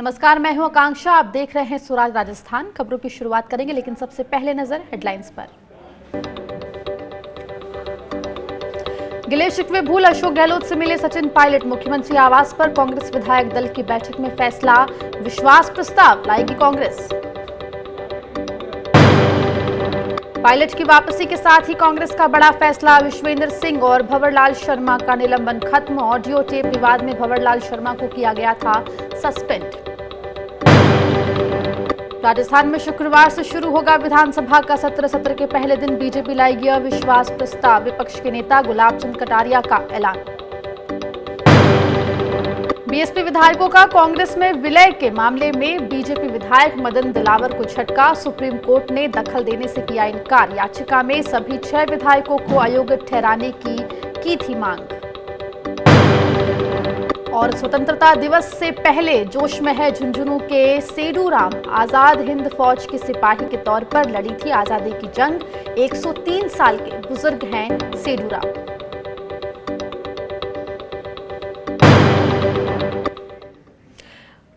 नमस्कार, मैं हूं आकांक्षा। आप देख रहे हैं स्वराज राजस्थान। खबरों की शुरुआत करेंगे, लेकिन सबसे पहले नजर हेडलाइंस पर। गिले शिकवे भूल अशोक गहलोत से मिले सचिन पायलट। मुख्यमंत्री आवास पर कांग्रेस विधायक दल की बैठक में फैसला, विश्वास प्रस्ताव लाएगी कांग्रेस। पायलट की वापसी के साथ ही कांग्रेस का बड़ा फैसला, विश्वेंद्र सिंह और भंवरलाल शर्मा का निलंबन खत्म। ऑडियो टेप विवाद में भंवरलाल शर्मा को किया गया था सस्पेंड। राजस्थान में शुक्रवार से शुरू होगा विधानसभा का सत्र के पहले दिन बीजेपी लाएगी अविश्वास प्रस्ताव। विपक्ष के नेता गुलाब चंद कटारिया का ऐलान। बीएसपी विधायकों का कांग्रेस में विलय के मामले में बीजेपी विधायक मदन दिलावर को झटका। सुप्रीम कोर्ट ने दखल देने से किया इनकार। याचिका में सभी 6 विधायकों को अयोग्य ठहराने की थी मांग। और स्वतंत्रता दिवस से पहले जोश में है झुंझुनू के सेडूराम। आजाद हिंद फौज के सिपाही के तौर पर लड़ी थी आजादी की जंग। 103 साल के बुजुर्ग हैं सेडूराम।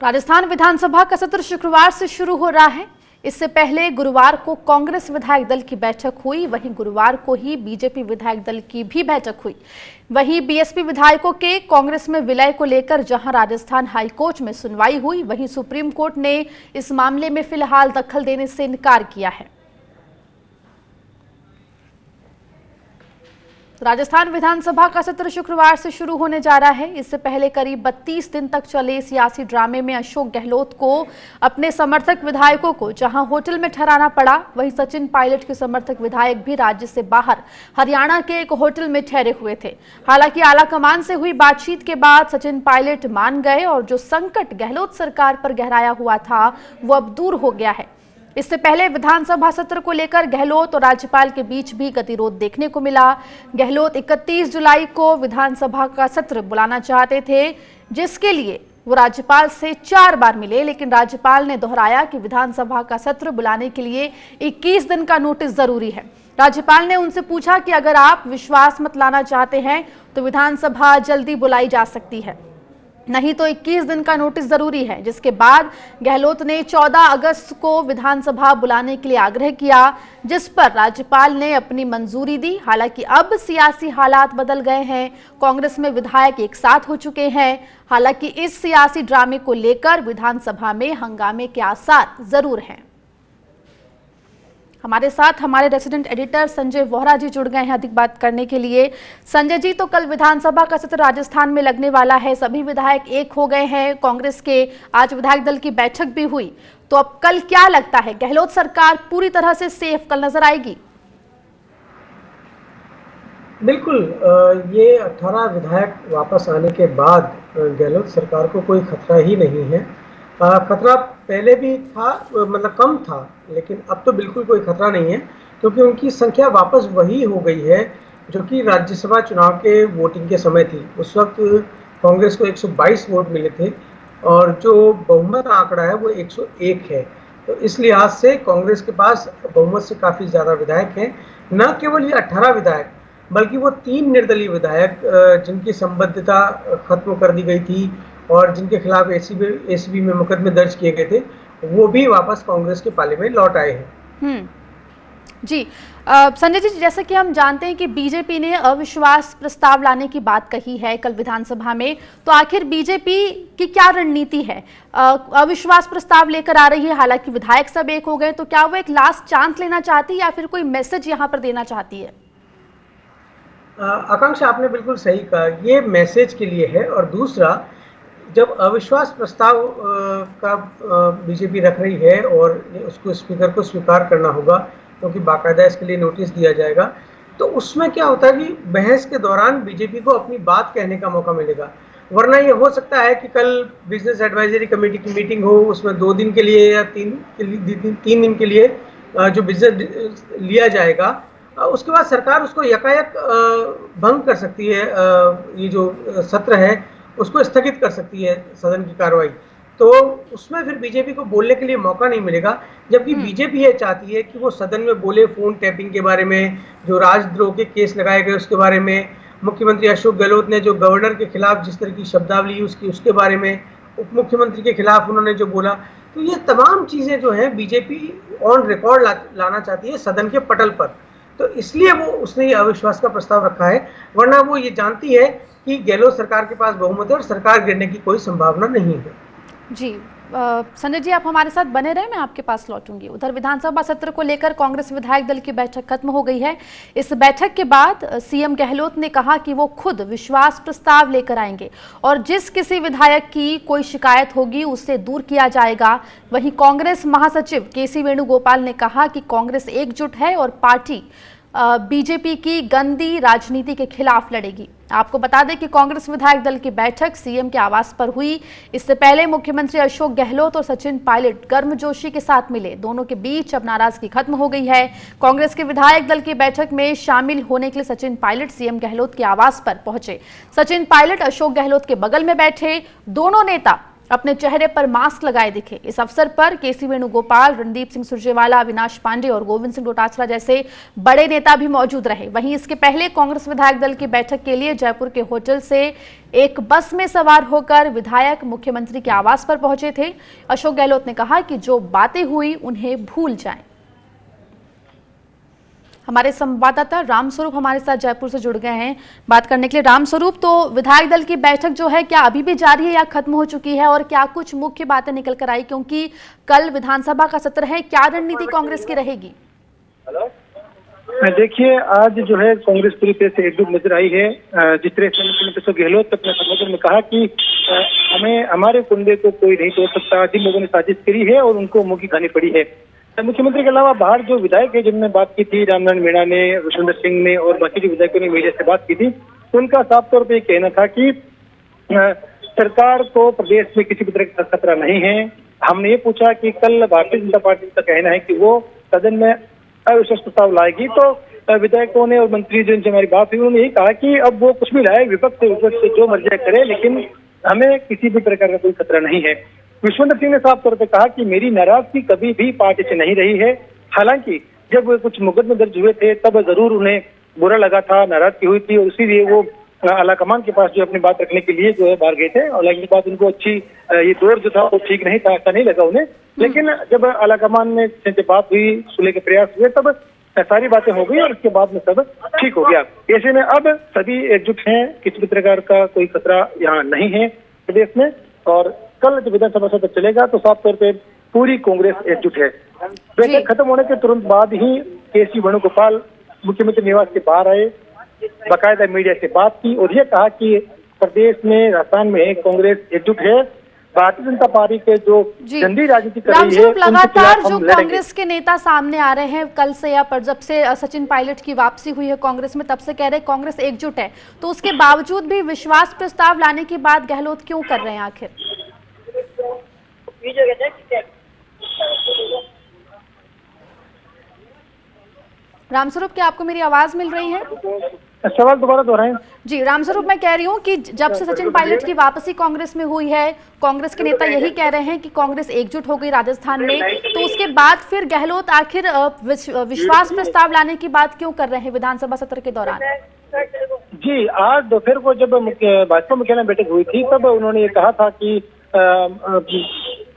राजस्थान विधानसभा का सत्र शुक्रवार से शुरू हो रहा है। इससे पहले गुरुवार को कांग्रेस विधायक दल की बैठक हुई, वहीं गुरुवार को ही बीजेपी विधायक दल की भी बैठक हुई। वहीं बीएसपी विधायकों के कांग्रेस में विलय को लेकर जहां राजस्थान हाईकोर्ट में सुनवाई हुई, वहीं सुप्रीम कोर्ट ने इस मामले में फिलहाल दखल देने से इनकार किया है। राजस्थान विधानसभा का सत्र शुक्रवार से शुरू होने जा रहा है। इससे पहले करीब 32 दिन तक चले सियासी ड्रामे में अशोक गहलोत को अपने समर्थक विधायकों को जहां होटल में ठहराना पड़ा, वहीं सचिन पायलट के समर्थक विधायक भी राज्य से बाहर हरियाणा के एक होटल में ठहरे हुए थे। हालांकि आलाकमान से हुई बातचीत के बाद सचिन पायलट मान गए और जो संकट गहलोत सरकार पर गहराया हुआ था वो अब दूर हो गया है। इससे पहले विधानसभा सत्र को लेकर गहलोत और राज्यपाल के बीच भी गतिरोध देखने को मिला। गहलोत 31 जुलाई को विधानसभा का सत्र बुलाना चाहते थे, जिसके लिए वो राज्यपाल से 4 बार मिले, लेकिन राज्यपाल ने दोहराया कि विधानसभा का सत्र बुलाने के लिए 21 दिन का नोटिस जरूरी है। राज्यपाल ने उनसे पूछा कि अगर आप विश्वास मत लाना चाहते हैं तो विधानसभा जल्दी बुलाई जा सकती है, नहीं तो 21 दिन का नोटिस जरूरी है। जिसके बाद गहलोत ने 14 अगस्त को विधानसभा बुलाने के लिए आग्रह किया, जिस पर राज्यपाल ने अपनी मंजूरी दी। हालांकि अब सियासी हालात बदल गए हैं, कांग्रेस में विधायक एक साथ हो चुके हैं। हालांकि इस सियासी ड्रामे को लेकर विधानसभा में हंगामे के आसार जरूर हैं। हमारे साथ हमारे रेसिडेंट एडिटर संजय वोहरा जी जुड़ गए हैं अधिक बात करने के लिए। संजय जी, तो कल विधानसभा का सत्र राजस्थान में लगने वाला है, सभी विधायक एक हो गए हैं कांग्रेस के, आज विधायक दल की बैठक भी हुई, तो अब कल क्या लगता है, गहलोत सरकार पूरी तरह से सेफ कल नजर आएगी? बिल्कुल, ये 18 विधायक वापस आने के बाद गहलोत सरकार को कोई खतरा ही नहीं है। खतरा पहले भी था, मतलब कम था, लेकिन अब तो बिल्कुल कोई खतरा नहीं है, क्योंकि उनकी संख्या वापस वही हो गई है जो कि राज्यसभा चुनाव के वोटिंग के समय थी। उस वक्त कांग्रेस को 122 वोट मिले थे और जो बहुमत आंकड़ा है वो 101 है। तो इस लिहाज से कांग्रेस के पास बहुमत से काफ़ी ज़्यादा विधायक हैं। न केवल ये 18 विधायक, बल्कि वो 3 निर्दलीय विधायक जिनकी संबद्धता खत्म कर दी गई थी और जिनके खिलाफ एसीबी में मुकदमे दर्ज किए गए थे, वो भी वापस कांग्रेस के पाले में लौट आए हैं। जी संजय जी, जैसे कि हम जानते हैं कि बीजेपी ने अविश्वास प्रस्ताव लाने की बात कही है कल विधानसभा में, तो आखिर बीजेपी की क्या रणनीति है? अविश्वास प्रस्ताव लेकर आ रही है, हालांकि विधायक सब एक हो गए, तो क्या वो एक लास्ट चांस लेना चाहती है या फिर कोई मैसेज यहाँ पर देना चाहती है? आकांक्षा, आपने बिल्कुल सही कहा, ये मैसेज के लिए है। और दूसरा, जब अविश्वास प्रस्ताव का बीजेपी रख रही है और उसको स्पीकर को स्वीकार करना होगा, क्योंकि बाकायदा इसके लिए नोटिस दिया जाएगा, तो उसमें क्या होता है कि बहस के दौरान बीजेपी को अपनी बात कहने का मौका मिलेगा। वरना ये हो सकता है कि कल बिजनेस एडवाइजरी कमेटी की मीटिंग हो, उसमें 2 दिन के लिए या 3 दिन के लिए जो बिजनेस लिया जाएगा, उसके बाद सरकार उसको यकायक भंग कर सकती है। ये जो सत्र है उसको स्थगित कर सकती है, सदन की कार्रवाई, तो उसमें फिर बीजेपी को बोलने के लिए मौका नहीं मिलेगा। जबकि बीजेपी ये चाहती है कि वो सदन में बोले फोन टैपिंग के बारे में, जो राजद्रोह के केस लगाए गए उसके बारे में, मुख्यमंत्री अशोक गहलोत ने जो गवर्नर के खिलाफ जिस तरह की शब्दावली उसके बारे में, उप मुख्यमंत्री के खिलाफ उन्होंने जो बोला, तो ये तमाम चीजें जो है बीजेपी ऑन रिकॉर्ड लाना चाहती है सदन के पटल पर। तो इसलिए वो उसने ये अविश्वास का प्रस्ताव रखा है, वरना वो ये जानती है कि गहलोत सरकार के पास बहुमत है और सरकार गिरने की कोई संभावना नहीं है। जी संजय जी, आप हमारे साथ बने रहे, मैं आपके पास लौटूंगी। उधर विधानसभा सत्र को लेकर कांग्रेस विधायक दल की बैठक खत्म हो गई है। इस बैठक के बाद सीएम गहलोत ने कहा कि वो खुद विश्वास प्रस्ताव लेकर आएंगे और जिस किसी विधायक की कोई शिकायत होगी उससे दूर किया जाएगा। वहीं कांग्रेस महासचिव केसी वेणुगोपाल ने कहा कि कांग्रेस एकजुट है और पार्टी बीजेपी की गंदी राजनीति के खिलाफ लड़ेगी। आपको बता दें कि कांग्रेस विधायक दल की बैठक सीएम के आवास पर हुई। इससे पहले मुख्यमंत्री अशोक गहलोत और सचिन पायलट गर्मजोशी के साथ मिले। दोनों के बीच अब नाराजगी खत्म हो गई है। कांग्रेस के विधायक दल की बैठक में शामिल होने के लिए सचिन पायलट सीएम गहलोत के आवास पर पहुंचे। सचिन पायलट अशोक गहलोत के बगल में बैठे। दोनों नेता अपने चेहरे पर मास्क लगाए दिखे। इस अवसर पर केसी वेणुगोपाल, रणदीप सिंह सुरजेवाला, अविनाश पांडे और गोविंद सिंह डोटासरा जैसे बड़े नेता भी मौजूद रहे। वहीं इसके पहले कांग्रेस विधायक दल की बैठक के लिए जयपुर के होटल से एक बस में सवार होकर विधायक मुख्यमंत्री के आवास पर पहुंचे थे। अशोक गहलोत ने कहा कि जो बातें हुई उन्हें भूल जाएं। हमारे संवाददाता रामस्वरूप हमारे साथ जयपुर से जुड़ गए हैं बात करने के लिए। रामस्वरूप, तो विधायक दल की बैठक जो है क्या अभी भी जारी है या खत्म हो चुकी है, और क्या कुछ मुख्य बातें निकल कर आई, क्योंकि कल विधानसभा का सत्र है, क्या रणनीति कांग्रेस की रहेगी? देखिए, आज जो है कांग्रेस पूरी तरह से एकजुट नजर आई है। जिस तरह से मुख्यमंत्री अशोक गहलोत अपने संबोधन में कहा कि हमें हमारे कुंबे को कोई नहीं तोड़ सकता, जिन लोगों ने साजिश करी है और उनको मुंह की खानी पड़ी है। मुख्यमंत्री के अलावा बाहर जो विधायक है जिनने बात की थी, रामनारायण मीणा ने, विशेंद्र सिंह ने और बाकी जो विधायकों ने मीडिया से बात की थी, उनका साफ तौर पर कहना था कि सरकार को प्रदेश में किसी भी तरह का खतरा नहीं है। हमने ये पूछा कि कल भारतीय जनता पार्टी का कहना है कि वो सदन में अविश्वास प्रस्ताव लाएगी, तो विधायकों ने और मंत्री जिनसे हमारी बात हुई उन्होंने यही कहा कि अब वो कुछ भी लाए, विपक्ष से जो मर्जी करे, लेकिन हमें किसी भी प्रकार का कोई खतरा नहीं है। विश्वेंद्र सिंह ने साफ तौर पर कहा कि मेरी नाराजगी कभी भी पार्टी से नहीं रही है। हालांकि जब कुछ मुकदमे दर्ज हुए थे तब जरूर उन्हें बुरा लगा था, नाराजगी हुई थी और इसीलिए वो आलाकमान के पास जो अपनी बात रखने के लिए जो है बाहर गए थे। और ये बात उनको अच्छी, ये दौर जो था वो ठीक नहीं था, ऐसा नहीं लगा उन्हें। लेकिन जब आलाकमान में से बात हुई, सुलह के प्रयास हुए, तब सारी बातें हो गई और उसके बाद में सब ठीक हो गया। ऐसे में अब सभी एकजुट हैं, किसी भी प्रकार का कोई खतरा यहाँ नहीं है प्रदेश में। और कल जब विधानसभा सत्र चलेगा तो साफ तौर पे पूरी कांग्रेस एकजुट है। बैठक खत्म होने के तुरंत बाद ही केसी वेणुगोपाल मुख्यमंत्री निवास के बाहर आए, बाकायदा मीडिया से बात की और ये कहा कि प्रदेश में, राजस्थान में कांग्रेस एकजुट है। भारतीय जनता पार्टी के जो गंदी राजनीति कर रही है, लगातार जो कांग्रेस के नेता सामने आ रहे हैं कल से या पर जब से सचिन पायलट की वापसी हुई है कांग्रेस में, तब से कह रहे हैं कांग्रेस एकजुट है, तो उसके बावजूद भी विश्वास प्रस्ताव लाने की बात गहलोत क्यों कर रहे हैं आखिर? रामस्वरूप, क्या आपको मेरी आवाज मिल रही है? सवाल दोबारा दोहराएं। जी रामस्वरूप, मैं कह रही हूँ कि जब से सचिन पायलट की वापसी कांग्रेस में हुई है, कांग्रेस के नेता यही कह रहे हैं कि कांग्रेस एकजुट हो गई राजस्थान में, तो उसके बाद फिर गहलोत आखिर विश्वास प्रस्ताव लाने की बात क्यों कर रहे हैं विधानसभा सत्र के दौरान? जी, आज दोपहर को जब भाजपा मुख्यालय में बैठक हुई थी तब उन्होंने ये कहा था कि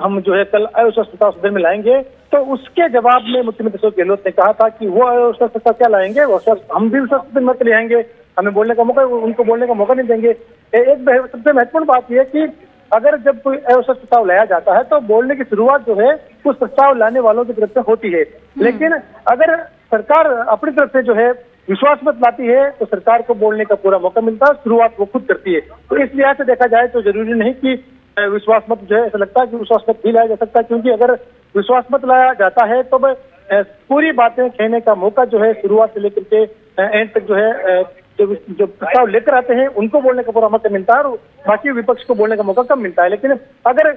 हम जो है कल अविश्वास प्रस्ताव सदन में लाएंगे। तो उसके जवाब में मुख्यमंत्री अशोक गहलोत ने कहा था कि वो अविश्वास प्रस्ताव क्या लाएंगे, हम भी विश्वास सदन मत ले आएंगे, हमें बोलने का मौका, उनको बोलने का मौका नहीं देंगे। एक सबसे महत्वपूर्ण बात यह है कि अगर जब कोई अविश्वास प्रस्ताव लाया जाता है तो बोलने की शुरुआत जो है उस प्रस्ताव लाने वालों की तरफ से होती है। लेकिन अगर सरकार अपनी तरफ से जो है विश्वास मत लाती है तो सरकार को बोलने का पूरा मौका मिलता है, शुरुआत वो खुद करती है। तो इस लिहाज से देखा जाए तो जरूरी नहीं कि विश्वास मत जो है, ऐसा लगता है कि विश्वास मत भी लाया जा सकता है, क्योंकि अगर विश्वास मत लाया जाता है तो पूरी बातें कहने का मौका जो है शुरुआत से लेकर के एंड तक जो है जो प्रस्ताव लेकर आते हैं उनको बोलने का पूरा मौका मिलता है और बाकी विपक्ष को बोलने का मौका कम मिलता है। लेकिन अगर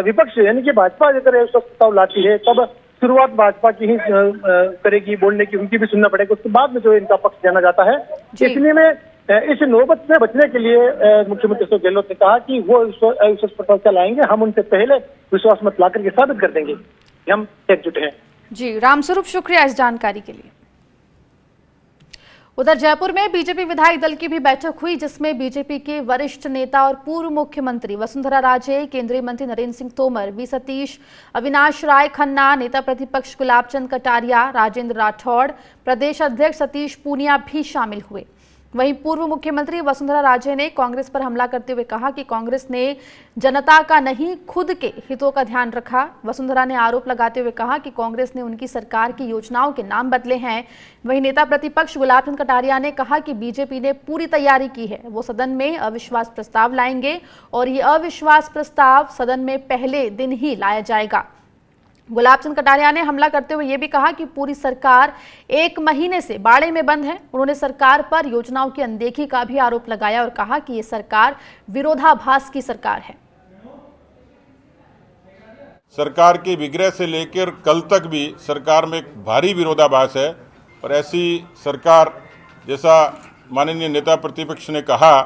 विपक्ष यानी कि भाजपा अगर विश्वास प्रस्ताव लाती है तब शुरुआत भाजपा की ही करेगी बोलने की, उनकी भी सुनना पड़ेगा, उसके बाद में जो इनका पक्ष जाना जाता है। इसलिए में इस नौबत से बचने के लिए मुख्यमंत्री अशोक गहलोत ने कहा कि वो विश्वास प्रस्ताव क्या लाएंगे, हम उनसे पहले विश्वास मत ला करके साबित कर देंगे कि हम एकजुट हैं। जी रामस्वरूप, शुक्रिया इस जानकारी के लिए। उधर जयपुर में बीजेपी विधायक दल की भी बैठक हुई, जिसमें बीजेपी के वरिष्ठ नेता और पूर्व मुख्यमंत्री वसुंधरा राजे, केंद्रीय मंत्री नरेंद्र सिंह तोमर, वी सतीश, अविनाश राय खन्ना, नेता प्रतिपक्ष गुलाब चंद कटारिया, राजेंद्र राठौड़, प्रदेश अध्यक्ष सतीश पूनिया भी शामिल हुए। वहीं पूर्व मुख्यमंत्री वसुंधरा राजे ने कांग्रेस पर हमला करते हुए कहा कि कांग्रेस ने जनता का नहीं खुद के हितों का ध्यान रखा। वसुंधरा ने आरोप लगाते हुए कहा कि कांग्रेस ने उनकी सरकार की योजनाओं के नाम बदले हैं। वहीं नेता प्रतिपक्ष गुलाब चंद कटारिया ने कहा कि बीजेपी ने पूरी तैयारी की है, वो सदन में अविश्वास प्रस्ताव लाएंगे और ये अविश्वास प्रस्ताव सदन में पहले दिन ही लाया जाएगा। गुलाब चंद कटारिया ने हमला करते हुए यह भी कहा कि पूरी सरकार 1 महीने से बाड़े में बंद है। उन्होंने सरकार पर योजनाओं की अनदेखी का भी आरोप लगाया और कहा कि ये सरकार विरोधाभास की सरकार है। सरकार के विग्रह से लेकर कल तक भी सरकार में एक भारी विरोधाभास है और ऐसी सरकार, जैसा माननीय नेता प्रतिपक्ष ने कहा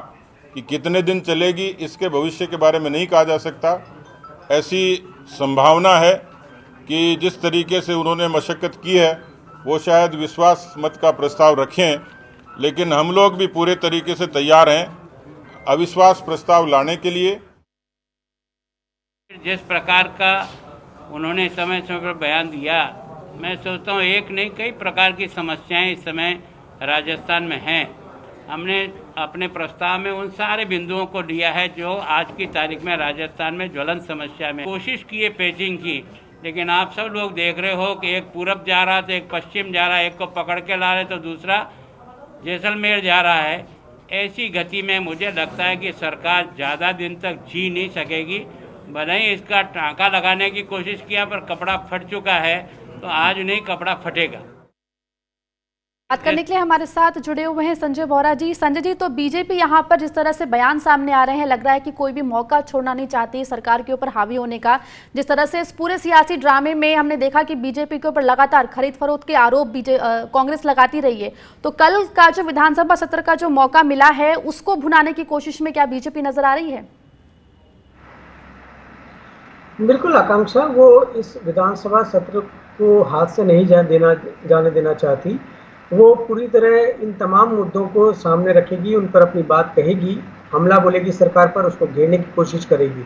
कि कितने दिन चलेगी, इसके भविष्य के बारे में नहीं कहा जा सकता। ऐसी संभावना है कि जिस तरीके से उन्होंने मशक्कत की है वो शायद विश्वास मत का प्रस्ताव रखें, लेकिन हम लोग भी पूरे तरीके से तैयार हैं अविश्वास प्रस्ताव लाने के लिए। जिस प्रकार का उन्होंने समय समय पर बयान दिया, मैं सोचता हूँ एक नहीं कई प्रकार की समस्याएं इस समय राजस्थान में हैं। हमने अपने प्रस्ताव में उन सारे बिंदुओं को दिया है जो आज की तारीख में राजस्थान में ज्वलंत समस्या में कोशिश की है पेचिंग की, लेकिन आप सब लोग देख रहे हो कि एक पूरब जा रहा तो एक पश्चिम जा रहा है, एक को पकड़ के ला रहे तो दूसरा जैसलमेर जा रहा है। ऐसी गति में मुझे लगता है कि सरकार ज़्यादा दिन तक जी नहीं सकेगी। भले ही इसका टाँका लगाने की कोशिश किया पर कपड़ा फट चुका है, तो आज नहीं कपड़ा फटेगा। बात करने के लिए हमारे साथ जुड़े हुए हैं संजय बोरा जी। संजय जी, तो बीजेपी यहाँ पर जिस तरह से बयान सामने आ रहे हैं, लग रहा है कि कोई भी मौका छोड़ना नहीं चाहती सरकार के ऊपर हावी होने का। जिस तरह से इस पूरे सियासी ड्रामे में हमने देखा कि बीजेपी के ऊपर लगातार खरीद फरोख्त के आरोप कांग्रेस लगाती रही है, तो कल का जो विधानसभा सत्र का जो मौका मिला है उसको भुनाने की कोशिश में क्या बीजेपी नजर आ रही है? बिल्कुल आकांक्षा, वो इस विधानसभा सत्र को हाथ से नहीं जाने देना चाहती। वो पूरी तरह इन तमाम मुद्दों को सामने रखेगी, उन पर अपनी बात कहेगी, हमला बोलेगी सरकार पर, उसको घेरने की कोशिश करेगी।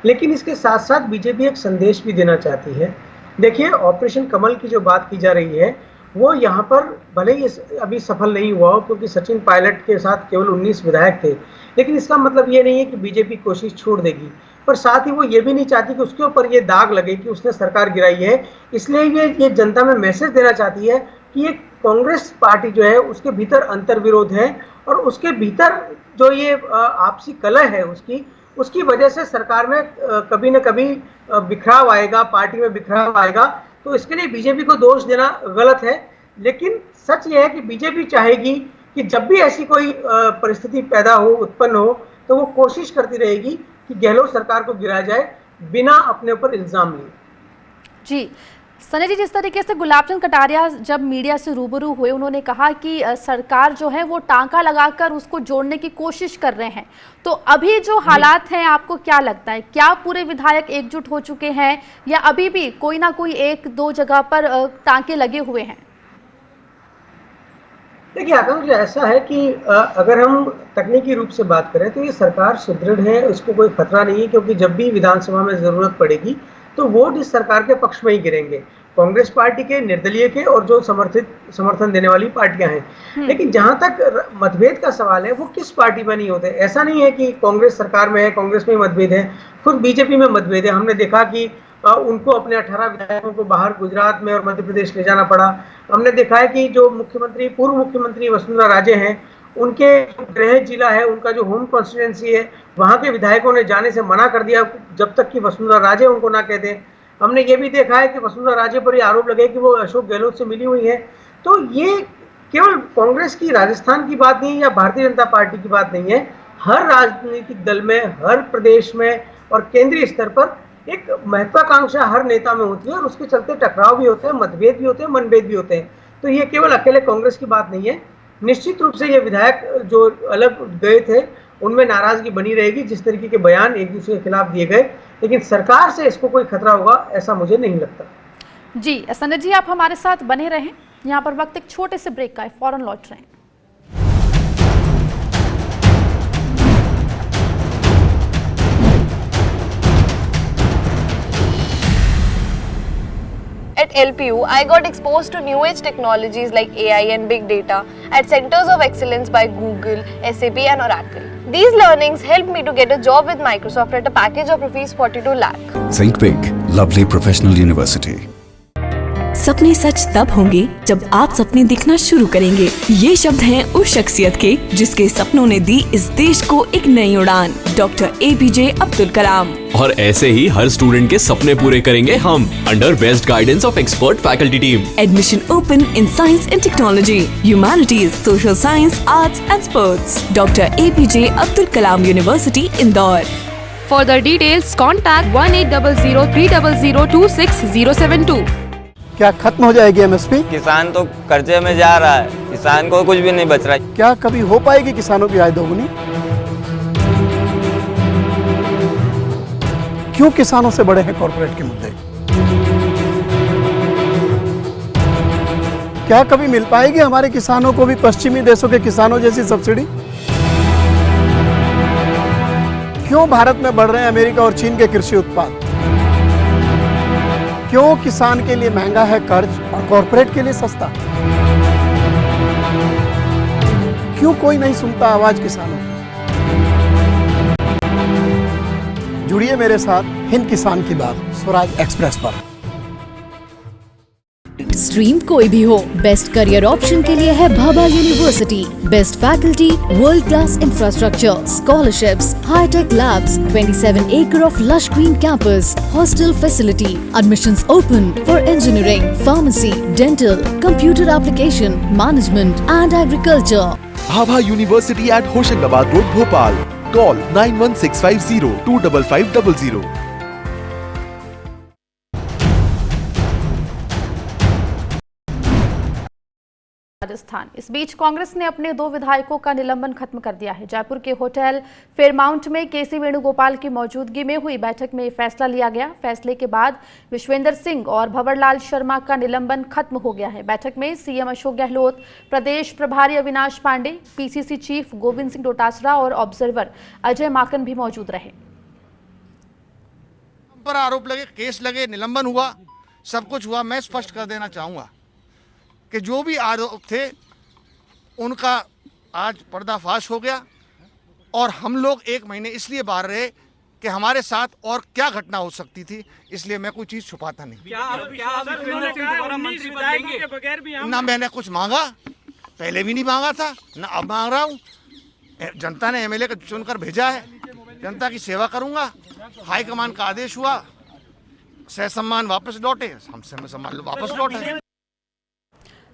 लेकिन इसके साथ साथ बीजेपी एक संदेश भी देना चाहती है। देखिए, ऑपरेशन कमल की जो बात की जा रही है वो यहाँ पर भले ही अभी सफल नहीं हुआ हो, क्योंकि सचिन पायलट के साथ केवल 19 विधायक थे, लेकिन इसका मतलब ये नहीं है कि बीजेपी कोशिश छोड़ देगी। पर साथ ही वो ये भी नहीं चाहती कि उसके ऊपर ये दाग लगे कि उसने सरकार गिराई है। इसलिए ये जनता में मैसेज देना चाहती है कि ये कांग्रेस पार्टी जो है उसके भीतर अंतर्विरोध है और उसके भीतर जो ये आपसी कलह है उसकी वजह से सरकार में कभी न कभी बिखराव आएगा, पार्टी में बिखराव आएगा। तो इसके लिए बीजेपी को दोष देना गलत है। लेकिन सच ये है कि बीजेपी चाहेगी कि जब भी ऐसी कोई परिस्थिति उत्पन्न हो तो वो कोशिश करती रहेगी कि गहलोत सरकार को गिराया जाए बिना अपने ऊपर इल्जाम लिए। जी संजय जी, जिस तरीके से गुलाब चंद कटारिया जब मीडिया से रूबरू हुए, उन्होंने कहा कि सरकार जो है वो टांका लगाकर उसको जोड़ने की कोशिश कर रहे हैं, तो अभी जो हालात हैं आपको क्या लगता है, क्या पूरे विधायक एकजुट हो चुके हैं या अभी भी कोई ना कोई 1-2 जगह पर टांके लगे हुए हैं? देखिए आकांक्षा, ऐसा है कि अगर हम तकनीकी रूप से बात करें तो ये सरकार सुदृढ़ है, इसको कोई खतरा नहीं है, क्योंकि जब भी विधानसभा में जरूरत पड़ेगी तो वोट इस सरकार के पक्ष में ही गिरेंगे, कांग्रेस पार्टी के, निर्दलीय के और जो समर्थन देने वाली पार्टियां हैं। लेकिन जहां तक मतभेद का सवाल है, वो किस पार्टी में नहीं होते। ऐसा नहीं है कि कांग्रेस सरकार में है, कांग्रेस में मतभेद है, खुद बीजेपी में मतभेद है। हमने देखा कि उनको अपने 18 विधायकों को बाहर गुजरात में और मध्य प्रदेश ले जाना पड़ा। हमने देखा है कि जो पूर्व मुख्यमंत्री वसुंधरा राजे हैं, उनके गृह जिला है, उनका जो होम कॉन्स्टिट्यूएंसी है, वहां के विधायकों ने जाने से मना कर दिया जब तक कि वसुंधरा राजे उनको ना कह दें। हमने ये भी देखा है कि वसुंधरा राजे पर ये आरोप लगे कि वो अशोक गहलोत से मिली हुई है। तो ये केवल कांग्रेस की राजस्थान की बात नहीं है या भारतीय जनता पार्टी की बात नहीं है। हर राजनीतिक दल में, हर प्रदेश में और केंद्रीय स्तर पर एक महत्वाकांक्षा हर नेता में होती है और उसके चलते टकराव भी होते हैं, मतभेद भी होते हैं, मनभेद भी होते हैं। तो ये केवल अकेले कांग्रेस की बात नहीं है। निश्चित रूप से ये विधायक जो अलग गए थे उनमें नाराजगी बनी रहेगी, जिस तरीके के बयान एक दूसरे के खिलाफ दिए गए, लेकिन सरकार से इसको कोई खतरा होगा ऐसा मुझे नहीं लगता। जी संजय जी, आप हमारे साथ बने रहें। यहाँ पर वक्त एक छोटे से ब्रेक का है, फौरन लौट रहे हैं। LPU, I got exposed to new age technologies like AI and big data at Centers of Excellence by Google, SAP and Oracle. These learnings helped me to get a job with Microsoft at a package of rupees 42 lakh. Think big, Lovely Professional University. सपने सच तब होंगे जब आप सपने दिखना शुरू करेंगे। ये शब्द हैं उस शख्सियत के जिसके सपनों ने दी इस देश को एक नई उड़ान, डॉक्टर APJ अब्दुल कलाम। और ऐसे ही हर स्टूडेंट के सपने पूरे करेंगे हम, under best guidance of expert faculty team. Admission open in science and technology, humanities, social science, arts and sports. Doctor APJ Abdul Kalam university, Indore. For the details, contact 1800-300-26072। क्या खत्म हो जाएगी MSP? किसान तो कर्जे में जा रहा है, किसान को कुछ भी नहीं बच रहा है। क्या कभी हो पाएगी किसानों की आय दोगुनी? क्यों किसानों से बड़े हैं कॉर्पोरेट के मुद्दे? क्या कभी मिल पाएगी हमारे किसानों को भी पश्चिमी देशों के किसानों जैसी सब्सिडी? क्यों भारत में बढ़ रहे हैं अमेरिका और चीन के कृषि उत्पाद? क्यों किसान के लिए महंगा है कर्ज और कॉर्पोरेट के लिए सस्ता? क्यों कोई नहीं सुनता आवाज किसानों की? जुड़िए मेरे साथ हिंद किसान की बात स्वराज एक्सप्रेस पर। स्ट्रीम कोई भी हो, बेस्ट करियर ऑप्शन के लिए है Bhabha university. Best faculty, world class infrastructure, scholarships, hitech labs, 27 acre of lush green campus, hostel facility, admissions open for engineering, pharmacy, dental, computer application, management and agriculture. Bhabha university at Hoshangabad road, Bhopal. Call 91650 25500। Rajasthan. इस बीच कांग्रेस ने अपने 2 विधायकों का निलंबन खत्म कर दिया है। जयपुर के होटल फेयरमाउंट में KC वेणुगोपाल की मौजूदगी में हुई बैठक में फैसला लिया गया। फैसले के बाद विश्वेंद्र सिंह और भंवरलाल शर्मा का निलंबन खत्म हो गया है। बैठक में CM अशोक गहलोत, प्रदेश प्रभारी अविनाश पांडे, PCC चीफ गोविंद सिंह डोटासरा और ऑब्जर्वर अजय माकन भी मौजूद रहे। पर आरोप लगे, केस लगे, निलंबन हुआ, सब कुछ हुआ। मैं स्पष्ट कर देना चाहूंगा कि जो भी आरोप थे उनका आज पर्दाफाश हो गया और हम लोग 1 महीने इसलिए बाहर रहे कि हमारे साथ और क्या घटना हो सकती थी, इसलिए मैं कोई चीज़ छुपाता नहीं। ना मैंने कुछ मांगा, पहले भी नहीं मांगा था, ना अब मांग रहा हूँ। जनता ने MLA को चुनकर भेजा है, जनता की सेवा करूँगा। हाईकमान का आदेश हुआ, सहसम्मान वापस लौटे, हमसे सम्मान वापस लौटे।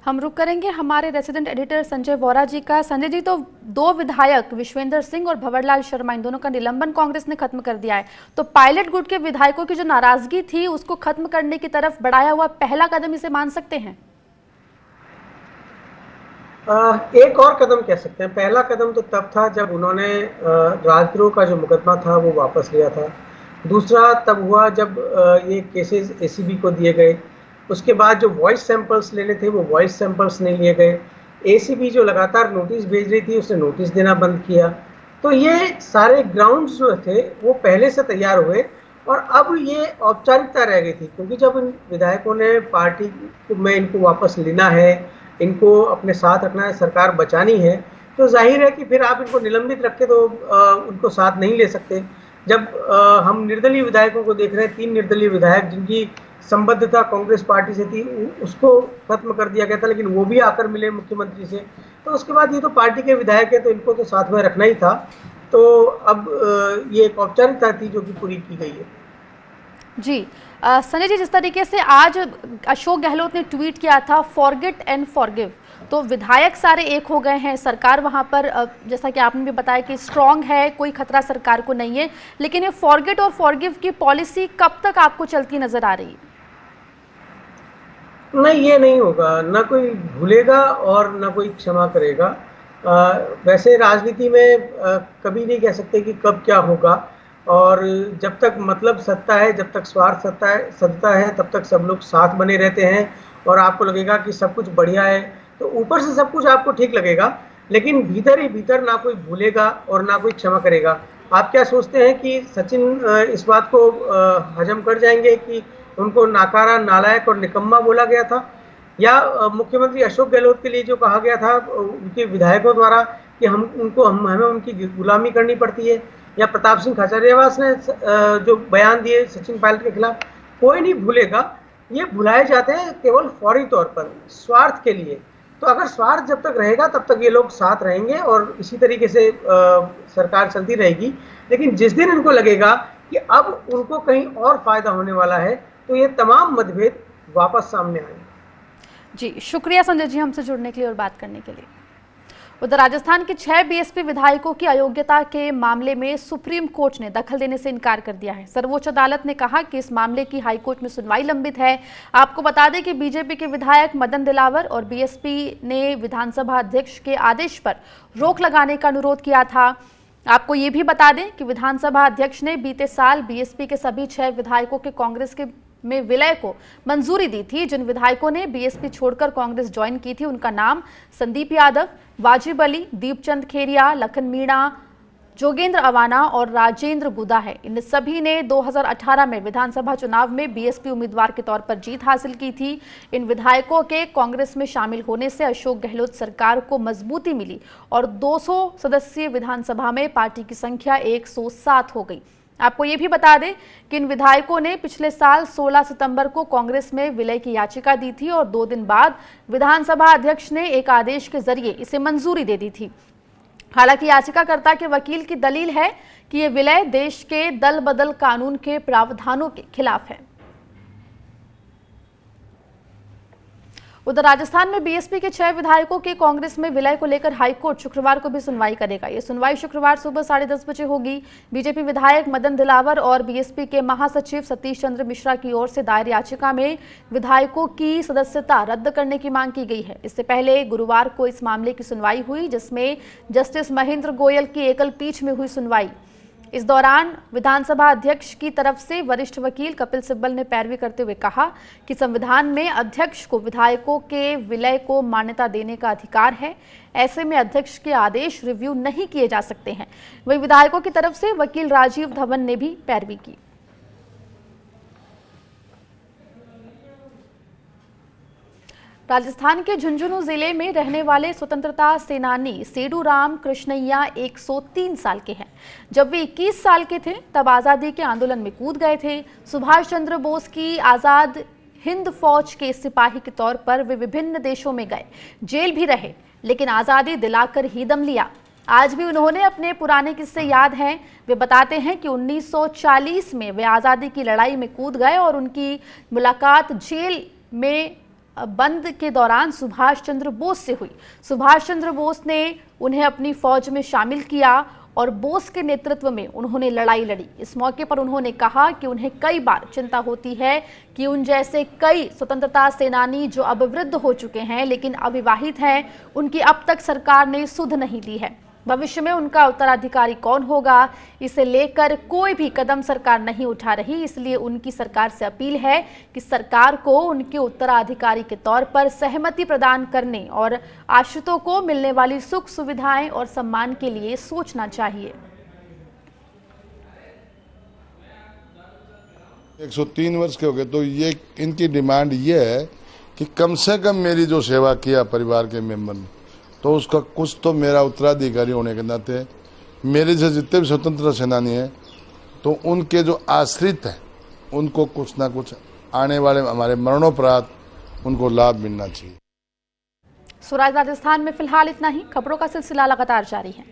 हम रुक करेंगे हमारे रेसिडेंट एडिटर संजय वोरा जी का। संजय जी, तो 2 विधायक विश्वेंद्र सिंह और भंवरलाल शर्मा, इन दोनों का निलंबन कांग्रेस ने खत्म कर दिया है। तो पायलट गुट के विधायकों की जो नाराजगी थी उसको खत्म करने की तरफ बढ़ाया हुआ पहला कदम इसे मान सकते हैं? एक और कदम कह सकते हैं। पहला कदम तो तब था जब उन्होंने राजद्रोह का जो मुकदमा था वो वापस लिया था। दूसरा तब हुआ जब ये केसेस ACB को दिए गए। उसके बाद जो वॉइस सैंपल्स लेने थे वो वॉइस सैंपल्स नहीं लिए गए। ACB जो लगातार नोटिस भेज रही थी उसने नोटिस देना बंद किया। तो ये सारे ग्राउंड्स जो थे वो पहले से तैयार हुए और अब ये औपचारिकता रह गई थी, क्योंकि जब इन विधायकों ने पार्टी में इनको वापस लेना है, इनको अपने साथ रखना है, सरकार बचानी है, तो जाहिर है कि फिर आप इनको निलंबित रख के तो उनको साथ नहीं ले सकते। जब हम निर्दलीय विधायकों को देख रहे हैं, 3 निर्दलीय विधायक जिनकी संबद्धता कांग्रेस पार्टी से थी उसको खत्म कर दिया गया था, लेकिन वो भी आकर मिले मुख्यमंत्री से। तो उसके बाद ये तो पार्टी के विधायक है तो इनको तो साथ में रखना ही था। तो अब ये एक औपचारिकता थी जो कि पूरी की गई है। जी संजय जी, जिस तरीके से आज अशोक गहलोत ने ट्वीट किया था फॉरगेट एंड फॉरगिव, तो विधायक सारे एक हो गए हैं। सरकार वहां पर जैसा कि आपने भी बताया कि स्ट्रांग है, कोई खतरा सरकार को नहीं है, लेकिन ये फॉरगेट और फॉरगिव की पॉलिसी कब तक आपको चलती नजर आ रही है? नहीं, ये नहीं होगा, ना कोई भूलेगा और ना कोई क्षमा करेगा। वैसे राजनीति में कभी नहीं कह सकते कि कब क्या होगा, और जब तक मतलब सत्ता है, जब तक स्वार्थ सत्ता है तब तक सब लोग साथ बने रहते हैं और आपको लगेगा कि सब कुछ बढ़िया है, तो ऊपर से सब कुछ आपको ठीक लगेगा, लेकिन भीतर ही भीतर ना कोई भूलेगा और ना कोई क्षमा करेगा। आप क्या सोचते हैं कि सचिन इस बात को हजम कर जाएंगे कि उनको नाकारा, नालायक और निकम्मा बोला गया था, या मुख्यमंत्री अशोक गहलोत के लिए जो कहा गया था उनके विधायकों द्वारा कि हमें उनकी गुलामी करनी पड़ती है, या प्रताप सिंह खाचरियावास ने जो बयान दिए सचिन पायलट के खिलाफ, कोई नहीं भूलेगा। ये भुलाए जाते हैं केवल फौरी तौर पर, स्वार्थ के लिए। तो अगर स्वार्थ जब तक रहेगा तब तक ये लोग साथ रहेंगे और इसी तरीके से सरकार चलती रहेगी। लेकिन जिस दिन इनको लगेगा कि अब उनको कहीं और फायदा होने वाला है, तो ये तमाम मतभेद वापस सामने आएंगे। जी शुक्रिया संजय जी हमसे जुड़ने के लिए और बात करने के लिए। उधर राजस्थान के 6 बीएसपी विधायकों की अयोग्यता के मामले में सुप्रीम कोर्ट ने दखल देने से इनकार कर दिया है। सर्वोच्च अदालत ने कहा कि इस मामले की हाईकोर्ट में सुनवाई लंबित है। आपको बता दें कि बीजेपी के विधायक मदन दिलावर और बीएसपी ने विधानसभा अध्यक्ष के आदेश पर रोक लगाने का अनुरोध किया था। आपको ये भी बता दें कि विधानसभा अध्यक्ष ने बीते साल बीएसपी के सभी 6 विधायकों के कांग्रेस के में विलय को मंजूरी दी थी। जिन विधायकों ने बीएसपी छोड़कर कांग्रेस ज्वाइन की थी उनका नाम संदीप यादव, वाजिब अली, दीपचंद खेरिया, लखन मीणा, जोगेंद्र अवाना और राजेंद्र गुदा है। इन सभी ने 2018 में विधानसभा चुनाव में बीएसपी उम्मीदवार के तौर पर जीत हासिल की थी। इन विधायकों के कांग्रेस में शामिल होने से अशोक गहलोत सरकार को मजबूती मिली और 200 सदस्यीय विधानसभा में पार्टी की संख्या 107 हो गई। आपको ये भी बता दें कि इन विधायकों ने पिछले साल 16 सितंबर को कांग्रेस में विलय की याचिका दी थी और 2 दिन बाद विधानसभा अध्यक्ष ने एक आदेश के जरिए इसे मंजूरी दे दी थी। हालांकि याचिकाकर्ता के वकील की दलील है कि ये विलय देश के दल बदल कानून के प्रावधानों के खिलाफ है। उधर राजस्थान में बीएसपी के 6 विधायकों के कांग्रेस में विलय को लेकर हाईकोर्ट शुक्रवार को भी सुनवाई करेगा। ये सुनवाई शुक्रवार सुबह 10:30 बजे होगी। बीजेपी विधायक मदन दिलावर और बीएसपी के महासचिव सतीश चंद्र मिश्रा की ओर से दायर याचिका में विधायकों की सदस्यता रद्द करने की मांग की गई है। इससे पहले गुरुवार को इस मामले की सुनवाई हुई, जिसमें जस्टिस महेंद्र गोयल की एकल पीठ में हुई सुनवाई। इस दौरान विधानसभा अध्यक्ष की तरफ से वरिष्ठ वकील कपिल सिब्बल ने पैरवी करते हुए कहा कि संविधान में अध्यक्ष को विधायकों के विलय को मान्यता देने का अधिकार है। ऐसे में अध्यक्ष के आदेश रिव्यू नहीं किए जा सकते हैं। वहीं विधायकों की तरफ से वकील राजीव धवन ने भी पैरवी की। राजस्थान के झुंझुनू जिले में रहने वाले स्वतंत्रता सेनानी सेडूराम कृष्णैया 103 साल के हैं। जब वे 21 साल के थे तब आज़ादी के आंदोलन में कूद गए थे। सुभाष चंद्र बोस की आज़ाद हिंद फौज के सिपाही के तौर पर वे विभिन्न देशों में गए, जेल भी रहे, लेकिन आज़ादी दिलाकर ही दम लिया। आज भी उन्होंने अपने पुराने किस्से याद हैं। वे बताते हैं कि 1940 में वे आज़ादी की लड़ाई में कूद गए और उनकी मुलाकात जेल में बंद के दौरान सुभाष चंद्र बोस से हुई। सुभाष चंद्र बोस ने उन्हें अपनी फौज में शामिल किया और बोस के नेतृत्व में उन्होंने लड़ाई लड़ी। इस मौके पर उन्होंने कहा कि उन्हें कई बार चिंता होती है कि उन जैसे कई स्वतंत्रता सेनानी जो अब वृद्ध हो चुके हैं लेकिन अविवाहित हैं, उनकी अब तक सरकार ने सुध नहीं दी है। भविष्य में उनका उत्तराधिकारी कौन होगा, इसे लेकर कोई भी कदम सरकार नहीं उठा रही। इसलिए उनकी सरकार से अपील है कि सरकार को उनके उत्तराधिकारी के तौर पर सहमति प्रदान करने और आश्रितों को मिलने वाली सुख सुविधाएं और सम्मान के लिए सोचना चाहिए। 103 वर्ष के हो गए तो ये इनकी डिमांड ये है कि कम से कम मेरी जो सेवा किया परिवार के मेंबर ने, तो उसका कुछ तो मेरा उत्तराधिकारी होने के नाते मेरे से जितने भी स्वतंत्रता सेनानी हैं तो उनके जो आश्रित हैं उनको कुछ ना कुछ आने वाले हमारे मरणोपरांत उनको लाभ मिलना चाहिए। राजस्थान में फिलहाल इतना ही। खबरों का सिलसिला लगातार जारी है।